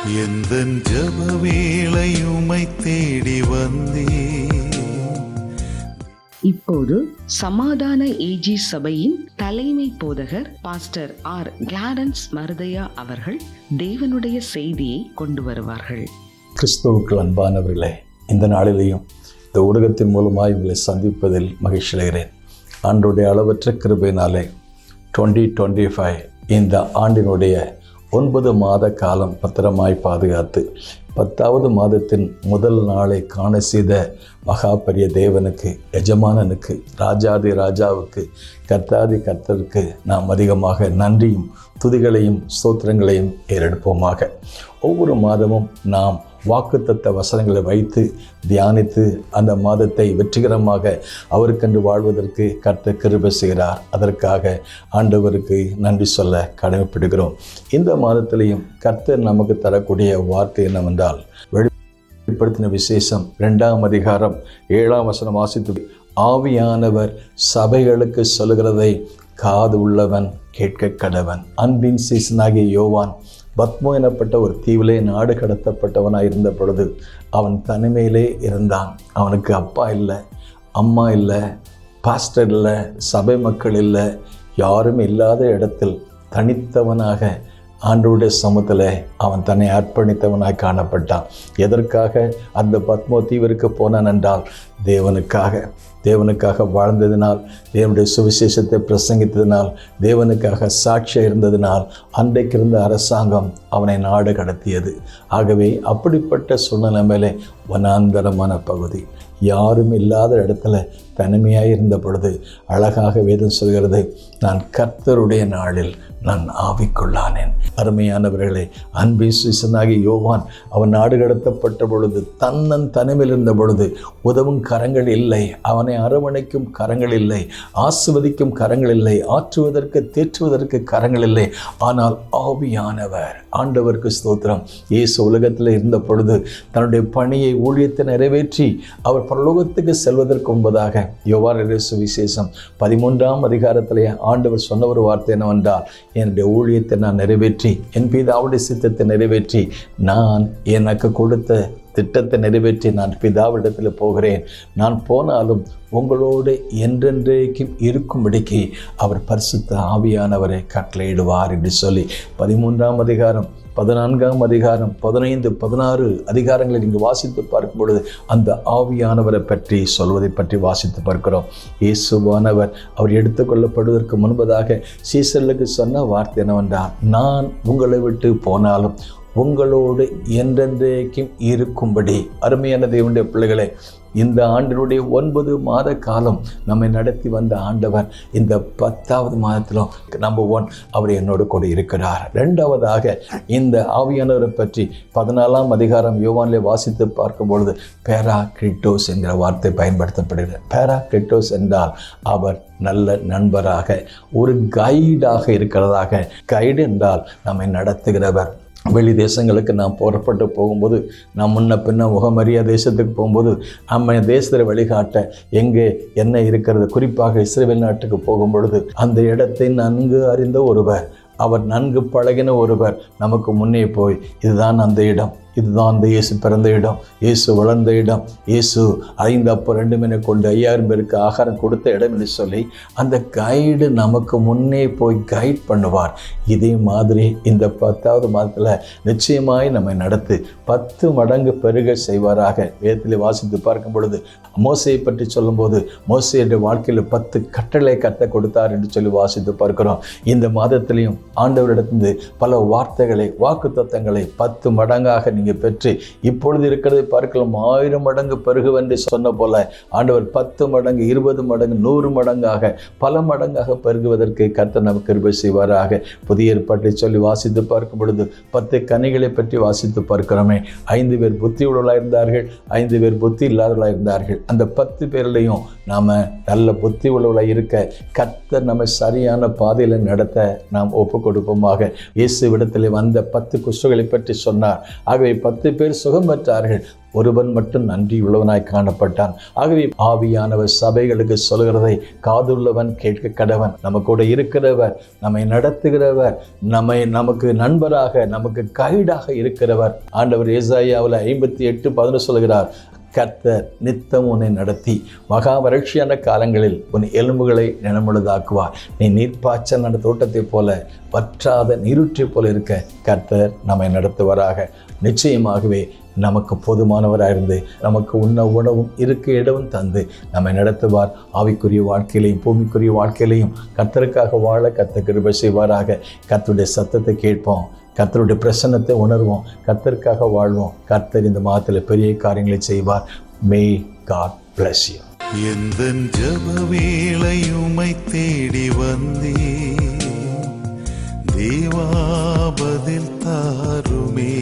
எந்தன் ஜெப வேளை உம்மை தேடி வந்தே. இப்போது சமாதான ஏஜி சபையின் தலைமை போதகர் பாஸ்டர் ஆர் கிளாரன்ஸ் மருதையா அவர்கள் தேவனுடைய செய்தியை கொண்டு வருவார்கள். கிறிஸ்துவுக்கு அன்பானவர்களே, இந்த நாளிலேயும் இந்த ஊடகத்தின் மூலமாக உங்களை சந்திப்பதில் மகிழ்ச்சி அடைகிறேன். ஆண்டுடைய அளவற்ற கிருபையினாலே 2025 இந்த ஆண்டினுடைய 9 மாத காலம் பத்திரமாய் பாதுகாத்து 10வது மாதத்தின் முதல் நாளை காண செய்த மகா பெரிய தேவனுக்கு, எஜமானனுக்கு, ராஜாதி ராஜாவுக்கு, கர்த்தாதி கர்த்தருக்கு நாம் அதிகமாக நன்றியும் துதிகளையும் ஸ்தோத்திரங்களையும் ஏறெடுப்போமாக. ஒவ்வொரு மாதமும் நாம் வாக்குத்தத்த வசனங்களை வைத்து தியானித்து அந்த மாதத்தை வெற்றிகரமாக அவருக்கென்று வாழ்வதற்கு கர்த்தர் கிருபை செய்கிறார். அதற்காக ஆண்டவருக்கு நன்றி சொல்ல கடமைப்படுகிறோம். இந்த மாதத்திலையும் கர்த்தர் நமக்கு தரக்கூடிய வார்த்தை என்னவென்றால், வெளிப்படுத்தின விசேஷம் 2ஆம் அதிகாரம் 7ஆம் வசனம் வாசித்து, ஆவியானவர் சபைகளுக்கு சொல்லுகிறதை காது உள்ளவன் கேட்க கடவன். அன்பின் சீசனாகிய யோவான் பத்மோ எனப்பட்ட ஒரு தீவிலே நாடு கடத்தப்பட்டவனாக இருந்த பொழுது அவன் தனிமையிலே இருந்தான். அவனுக்கு அப்பா இல்லை, அம்மா இல்லை, பாஸ்டர் இல்லை, சபை மக்கள் இல்லை, யாரும் இல்லாத இடத்தில் தனித்தவனாக ஆண்டவருடைய சமூகத்தில் அவன் தன்னை அர்ப்பணித்தவனாய் காணப்பட்டான். எதற்காக அந்த பத்மோ தீவிற்கு போனான் என்றால், தேவனுக்காக வாழ்ந்ததினால், தேவனுடைய சுவிசேஷத்தை பிரசங்கித்ததினால், தேவனுக்காக சாட்சியாக இருந்ததினால் அன்றைக்கு இருந்த அரசாங்கம் அவனை நாடு கடத்தியது. ஆகவே அப்படிப்பட்ட சூழ்நிலை மேலே வனாந்தரமான பகுதி, யாரும் இல்லாத இடத்துல தனிமையாக இருந்த பொழுது அழகாக வேதம் சொல்கிறது, நான் கர்த்தருடைய நாளில் நான் ஆவிக்குள்ளானேன். அருமையானவர்களே, அன்பின் சீசனாகி யோவான் அவன் நாடு கடத்தப்பட்ட பொழுது தனிமையில் இருந்த பொழுது உதவும் கரங்கள் இல்லை, அவனை அரவணைக்கும் கரங்கள் இல்லை, ஆசிர்வதிக்கும் கரங்கள் இல்லை, ஆற்றுவதற்கு தேற்றுவதற்கு கரங்கள் இல்லை. ஆனால் ஆவியானவர், ஆண்டவருக்கு ஸ்தோத்திரம், இயேசு உலகத்தில் இருந்த பொழுது தன்னுடைய பணியை ஊழியத்தை நிறைவேற்றி அவர் பரலோகத்துக்கு செல்வதற்கு முன்பதாக யோவான் சுவிசேஷம் 13ஆம் அதிகாரத்திலே ஆண்டவர் சொன்ன ஒரு வார்த்தை என்னவென்றால், என்னுடைய ஊழியத்தை நான் நிறைவேற்றி, என் பிதாவுடைய சித்தத்தை நிறைவேற்றி, நான் எனக்கு கொடுத்த திட்டத்தை நிறைவேற்றி நான் பிதாவிடத்தில் போகிறேன். நான் போனாலும் உங்களோடு என்றென்றைக்கும் இருக்கும்படிக்கு அவர் பரிசுத்த ஆவியானவரை கட்டளையிடுவார் என்று சொல்லி 13ஆம் அதிகாரம் 14ஆம் அதிகாரம் 15 16 அதிகாரங்களை நீங்கள் வாசித்து பார்க்கும் பொழுது அந்த ஆவியானவரை பற்றி சொல்வதை பற்றி வாசித்து பார்க்கிறோம். இயேசுவானவர் அவர் எடுத்துக்கொள்ளப்படுவதற்கு முன்பதாக சீசர்களுக்கு சொன்ன வார்த்தை என்னவென்றால், நான் உங்களை விட்டு போனாலும் உங்களோடு என்றென்றைக்கும் இருக்கும்படி. அருமையான தேவனுடைய பிள்ளைகளே, இந்த ஆண்டினுடைய 9 மாத காலம் நம்மை நடத்தி வந்த ஆண்டவர் இந்த 10வது மாதத்திலும் நம்பர் 1 அவர் என்னோடு கூட இருக்கிறார். 2வதாக இந்த ஆவியானவரை பற்றி 14ஆம் அதிகாரம் யோவானிலே வாசித்து பார்க்கும் பொழுது பேராக்ரிட்டோஸ் என்கிற வார்த்தை பயன்படுத்தப்படுகிறது. பேராக்ரிட்டோஸ் என்றால் அவர் நல்ல நண்பராக, ஒரு கைடாக இருக்கிறதாக. கைடு என்றால் நம்மை நடத்துகிறவர். வெளி தேசங்களுக்கு நாம் புறப்பட்டு போகும்போது, நாம் முன்ன பின்ன முகமறியா தேசத்துக்கு போகும்போது நம்ம தேசத்தை வழிகாட்ட எங்கே என்ன இருக்கிறது, குறிப்பாக இஸ்ரவேல் நாட்டுக்கு போகும் பொழுது அந்த இடத்தை நன்கு அறிந்த ஒருவர், அவர் நன்கு பழகின ஒருவர் நமக்கு முன்னே போய், இதுதான் அந்த இடம், இதுதான் அந்த இயேசு பிறந்த இடம், இயேசு வளர்ந்த இடம், இயேசு 5 அப்பம் 2 மீனை கொண்டு 5000 பேருக்கு ஆகாரம் கொடுத்த இடம் என்று சொல்லி அந்த கைடு நமக்கு முன்னே போய் கைட் பண்ணுவார். இதே மாதிரி இந்த 10வது மாதத்தில் நிச்சயமாய் நம்மை நடத்து 10 மடங்கு பெருக செய்வாராக. வேதத்திலே வாசித்து பார்க்கும் பொழுது மோசையை பற்றி சொல்லும்போது, மோசையுடைய வாழ்க்கையில் 10 கட்டளை கத்த கொடுத்தார் என்று சொல்லி வாசித்து பார்க்கிறோம். இந்த மாதத்திலையும் ஆண்டவரிடத்திலிருந்து பல வார்த்தைகளை, வாக்கு தத்தங்களை 10 மடங்காக நீங்கள் பெற்று இப்பொழுது இருக்கிறதை பார்க்கலாம் 1000 மடங்கு பெருகுவென்று சொன்ன போல ஆண்டவர் 10 மடங்கு 20 மடங்கு 100 மடங்காக பல மடங்காக பெருகுவதற்கு கர்த்தர் நமக்கு கிருபை செய்வாராக. புதிய ஏற்பாட்டை சொல்லி வாசித்து பார்க்கும் பொழுது 10 கனிகளை பற்றி வாசித்து பார்க்கிறோமே. 5 பேர் புத்தி உள்ளவர்களாக இருந்தார்கள், 5 பேர் புத்தி இல்லாதவர்களாக இருந்தார்கள். அந்த 10 பேரிலையும் நாம் நல்ல புத்தி உள்ளவர்களாக இருக்க கர்த்தர் நம்ம சரியான பாதையில் நடத்த நாம் ஒப்பு கொடுப்போமாக. இயேசுவிடத்தில் வந்த 10 குஷ்டங்களை பற்றி சொன்னார். ஆகவே ஆகவே 10 பேர் சுகம் பெற்றார்கள், ஒருவன் மட்டும் நன்றியுள்ளவனாய் காணப்பட்டான். ஆகவே ஆவியானவர் சபைகளுக்கு சொல்கிறதை காதுள்ளவன் கேட்க கடவன். நம்ம கூட இருக்கிறவர், நம்மை நடத்துகிறவர், நமக்கு நண்பராக, நமக்கு கைடாக இருக்கிறவர். ஆண்டவர் ஏசாயாவில் 58:11 சொல்கிறார், கர்த்தர் நித்தம் உன்னை நடத்தி மகா வறட்சியான காலங்களில் உன் எலும்புகளை நிலமுள்ளதாக்குவார். நீ நீர்ப்பாய்ச்சல் நட தோட்டத்தை போல வற்றாத நீரூற்றை போல இருக்க கர்த்தர் நம்மை நடத்துவாராக. நிச்சயமாகவே நமக்கு போதுமானவராயிருந்து நமக்கு உண்ண உணவும் இருக்க இடமும் தந்து நம்மை நடத்துவார். ஆவிக்குரிய வாழ்க்கையிலையும் பூமிக்குரிய வாழ்க்கையிலையும் கர்த்தருக்காக வாழ கர்த்தர் கிருபை செய்வாராக. கர்த்தருடைய சத்தத்தை கேட்போம், கர்த்தருடைய பிரசன்னத்தை உணர்வோம், கர்த்தருக்காக வாழ்வோம். கர்த்தர் இந்த மாதத்தில் பெரிய காரியங்களை செய்வார். May God bless you. எந்தன் ஜெப வேளை உம்மை தேடி வந்தே, தேவா பதில் தாருமே.